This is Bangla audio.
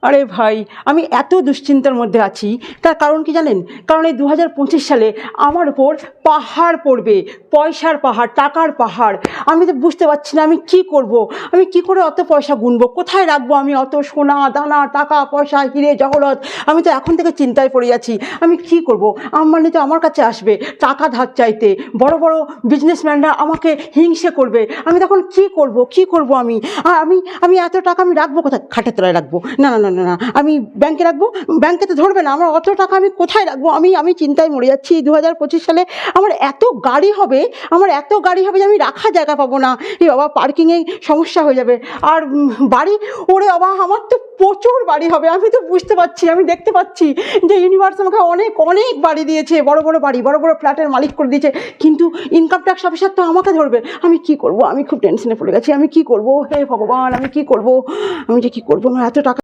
আরে ভাই, আমি এত দুশ্চিন্তার মধ্যে আছি, তার কারণ কি জানেন? কারণ এই 2025 সালে আমার উপর পাহাড় পড়বে, পয়সার পাহাড়, টাকার পাহাড়। আমি তো বুঝতে পারছি না আমি কি করব। আমি কি করে অত পয়সা গুনবো, কোথায় রাখবো আমি অত সোনা দানা, টাকা পয়সা, হিরে জহরত? আমি তো এখন থেকে চিন্তায় পড়ে যাচ্ছি আমি কি করব। আম্বানি তো আমার কাছে আসবে টাকা ধার চাইতে, বড় বড় বিজনেসম্যানরা আমাকে হিংসে করবে। আমি তখন কি করব, কি করব আমি? আর আমি এত টাকা আমি রাখবো কোথায়? খাটের তলায় রাখবো? না না না না না, আমি ব্যাংকে রাখবো। ব্যাংকে তো ধরবে না। আমার অত টাকা আমি কোথায় রাখবো? আমি চিন্তায় মরে যাচ্ছি। 2025 সালে আমার এত গাড়ি হবে, যে আমি রাখার জায়গা পাবো না। এই বাবা, পার্কিংয়ে সমস্যা হয়ে যাবে। আর বাড়ি, ওরে বাবা, আমার তো প্রচুর বাড়ি হবে। আমি তো বুঝতে পারছি, আমি দেখতে পাচ্ছি যে ইউনিভার্স আমাকে অনেক অনেক বাড়ি দিয়েছে, বড় বড় বাড়ি, বড় বড় ফ্ল্যাটের মালিক করে দিয়েছে। কিন্তু ইনকাম ট্যাক্স অফিসার তো আমাকে ধরবে। আমি কি করব? আমি খুব টেনশনে পড়ে গেছি। আমি কি করব? হে ভগবান, আমি কি করব? আমি যে কি করব? আমার এত টাকা